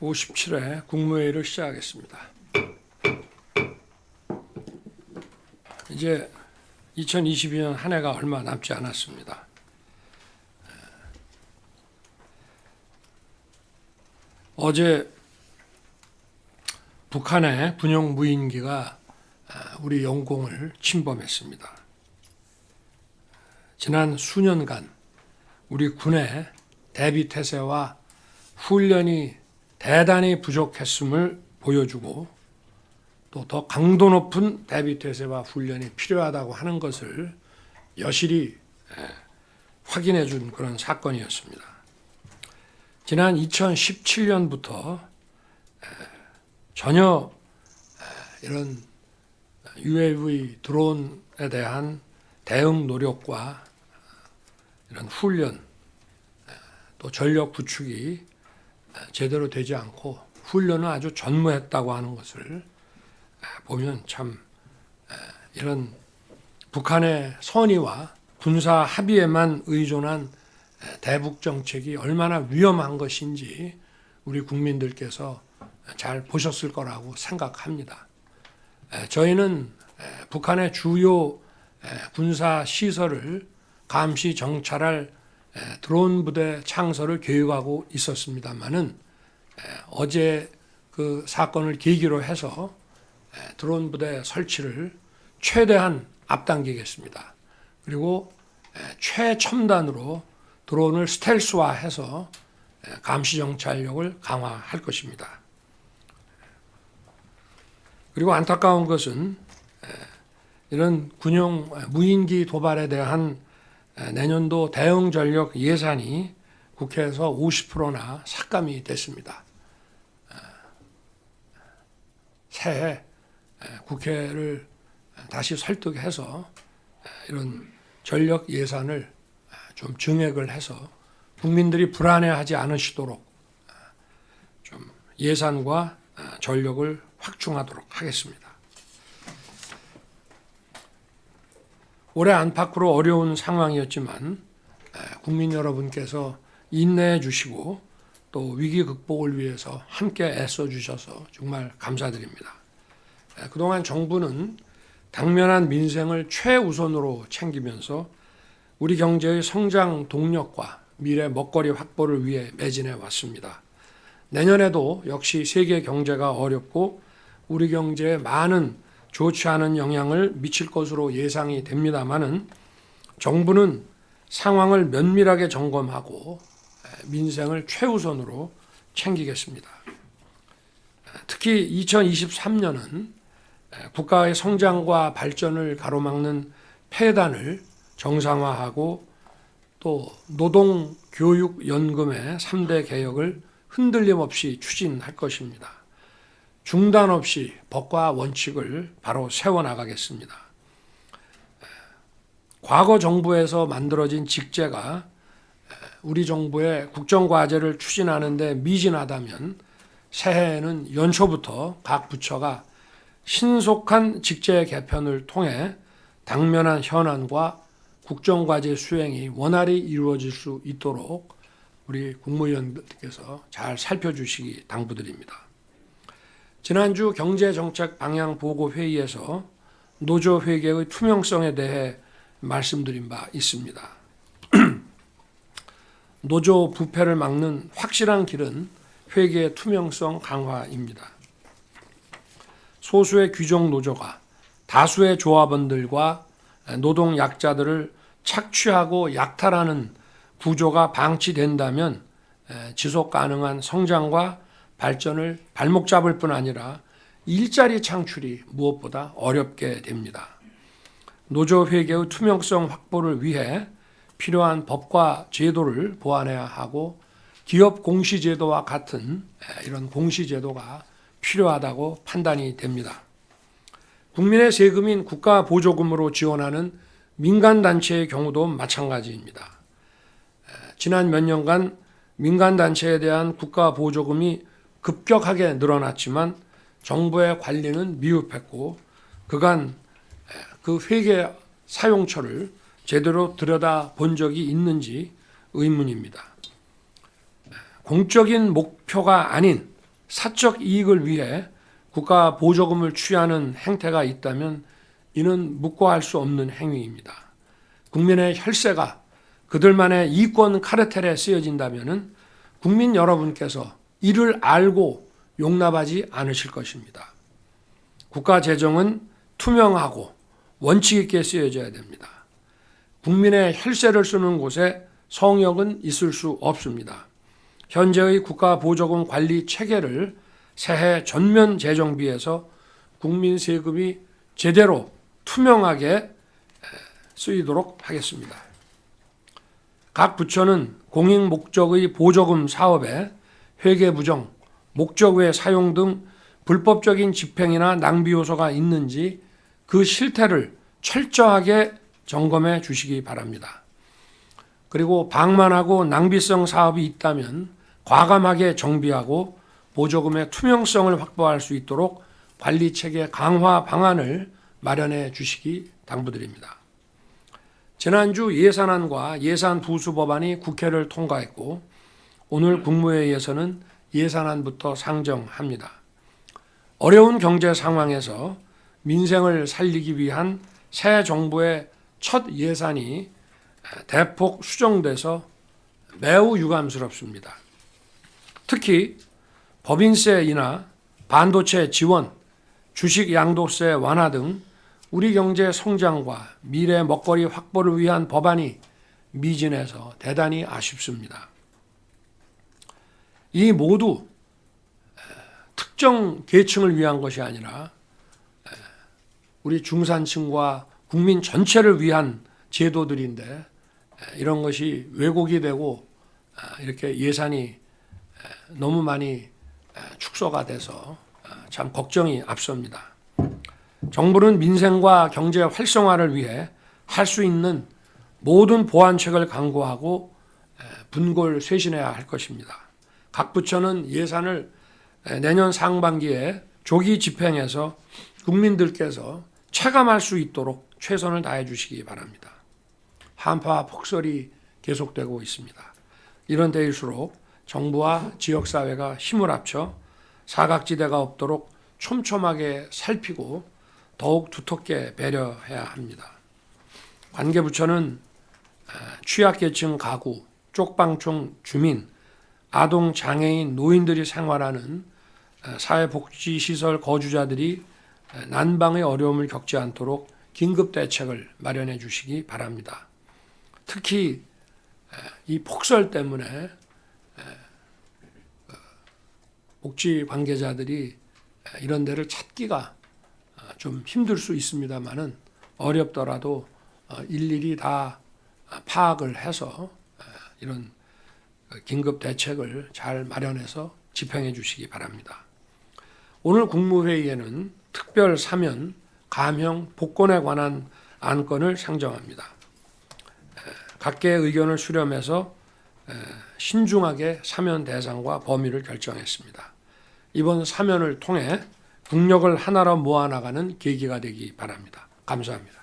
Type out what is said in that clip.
57회 국무회의를 시작하겠습니다. 이제 2022년 한 해가 얼마 남지 않았습니다. 어제 북한의 군용 무인기가 우리 영공을 침범했습니다. 지난 수년간 우리 군의 대비태세와 훈련이 대단히 부족했음을 보여주고 또 더 강도 높은 대비태세와 훈련이 필요하다고 하는 것을 여실히 확인해 준 그런 사건이었습니다. 지난 2017년부터 전혀 이런 UAV 드론에 대한 대응 노력과 이런 훈련 또 전력 구축이 제대로 되지 않고 훈련은 아주 전무했다고 하는 것을 보면 참 이런 북한의 선의와 군사 합의에만 의존한 대북 정책이 얼마나 위험한 것인지 우리 국민들께서 잘 보셨을 거라고 생각합니다. 저희는 북한의 주요 군사 시설을 감시 정찰할 드론 부대 창설을 계획하고 있었습니다만은 어제 그 사건을 계기로 해서 드론 부대 설치를 최대한 앞당기겠습니다. 그리고 최첨단으로 드론을 스텔스화해서 감시 정찰력을 강화할 것입니다. 그리고 안타까운 것은 이런 군용 무인기 도발에 대한 내년도 대응 전력 예산이 국회에서 50%나 삭감이 됐습니다. 새해 국회를 다시 설득해서 이런 전력 예산을 좀 증액을 해서 국민들이 불안해하지 않으시도록 좀 예산과 전력을 확충하도록 하겠습니다. 올해 안팎으로 어려운 상황이었지만 국민 여러분께서 인내해 주시고 또 위기 극복을 위해서 함께 애써 주셔서 정말 감사드립니다. 그동안 정부는 당면한 민생을 최우선으로 챙기면서 우리 경제의 성장 동력과 미래 먹거리 확보를 위해 매진해 왔습니다. 내년에도 역시 세계 경제가 어렵고 우리 경제에 많은 좋지 않은 영향을 미칠 것으로 예상이 됩니다마는 정부는 상황을 면밀하게 점검하고 민생을 최우선으로 챙기겠습니다. 특히 2023년은 국가의 성장과 발전을 가로막는 폐단을 정상화하고 또 노동, 교육, 연금의 3대 개혁을 흔들림 없이 추진할 것입니다. 중단 없이 법과 원칙을 바로 세워나가겠습니다. 과거 정부에서 만들어진 직제가 우리 정부의 국정과제를 추진하는 데 미진하다면 새해에는 연초부터 각 부처가 신속한 직제 개편을 통해 당면한 현안과 국정과제 수행이 원활히 이루어질 수 있도록 우리 국무위원들께서 잘 살펴주시기 당부드립니다. 지난주 경제정책 방향 보고 회의에서 노조 회계의 투명성에 대해 말씀드린 바 있습니다. 노조 부패를 막는 확실한 길은 회계의 투명성 강화입니다. 소수의 규정 노조가 다수의 조합원들과 노동 약자들을 착취하고 약탈하는 구조가 방치된다면 지속 가능한 성장과 발전을 발목 잡을 뿐 아니라 일자리 창출이 무엇보다 어렵게 됩니다. 노조 회계의 투명성 확보를 위해 필요한 법과 제도를 보완해야 하고 기업 공시제도와 같은 이런 공시제도가 필요하다고 판단이 됩니다. 국민의 세금인 국가보조금으로 지원하는 민간단체의 경우도 마찬가지입니다. 지난 몇 년간 민간단체에 대한 국가보조금이 급격하게 늘어났지만 정부의 관리는 미흡했고 그간 그 회계 사용처를 제대로 들여다본 적이 있는지 의문입니다. 공적인 목표가 아닌 사적 이익을 위해 국가 보조금을 취하는 행태가 있다면 이는 묵과할 수 없는 행위입니다. 국민의 혈세가 그들만의 이권 카르텔에 쓰여진다면 국민 여러분께서 이를 알고 용납하지 않으실 것입니다. 국가 재정은 투명하고 원칙 있게 쓰여져야 됩니다. 국민의 혈세를 쓰는 곳에 성역은 있을 수 없습니다. 현재의 국가 보조금 관리 체계를 새해 전면 재정비해서 국민 세금이 제대로 투명하게 쓰이도록 하겠습니다. 각 부처는 공익 목적의 보조금 사업에 회계 부정, 목적 외 사용 등 불법적인 집행이나 낭비 요소가 있는지 그 실태를 철저하게 점검해 주시기 바랍니다. 그리고 방만하고 낭비성 사업이 있다면 과감하게 정비하고 보조금의 투명성을 확보할 수 있도록 관리체계 강화 방안을 마련해 주시기 당부드립니다. 지난주 예산안과 예산부수법안이 국회를 통과했고 오늘 국무회의에서는 예산안부터 상정합니다. 어려운 경제 상황에서 민생을 살리기 위한 새 정부의 첫 예산이 대폭 수정돼서 매우 유감스럽습니다. 특히 법인세 인하, 반도체 지원, 주식 양도세 완화 등 우리 경제 성장과 미래 먹거리 확보를 위한 법안이 미진해서 대단히 아쉽습니다. 이 모두 특정 계층을 위한 것이 아니라 우리 중산층과 국민 전체를 위한 제도들인데 이런 것이 왜곡이 되고 이렇게 예산이 너무 많이 축소가 돼서 참 걱정이 앞섭니다. 정부는 민생과 경제 활성화를 위해 할 수 있는 모든 보완책을 강구하고 분골쇄신해야 할 것입니다. 각 부처는 예산을 내년 상반기에 조기 집행해서 국민들께서 체감할 수 있도록 최선을 다해 주시기 바랍니다. 한파와 폭설이 계속되고 있습니다. 이런 때일수록 정부와 지역사회가 힘을 합쳐 사각지대가 없도록 촘촘하게 살피고 더욱 두텁게 배려해야 합니다. 관계부처는 취약계층 가구, 쪽방촌 주민, 아동, 장애인, 노인들이 생활하는 사회복지시설 거주자들이 난방의 어려움을 겪지 않도록 긴급 대책을 마련해 주시기 바랍니다. 특히 이 폭설 때문에 복지 관계자들이 이런 데를 찾기가 좀 힘들 수 있습니다만은 어렵더라도 일일이 다 파악을 해서 이런 긴급 대책을 잘 마련해서 집행해 주시기 바랍니다. 오늘 국무회의에는 특별 사면, 감형, 복권에 관한 안건을 상정합니다. 각계의 의견을 수렴해서 신중하게 사면 대상과 범위를 결정했습니다. 이번 사면을 통해 국력을 하나로 모아나가는 계기가 되기 바랍니다. 감사합니다.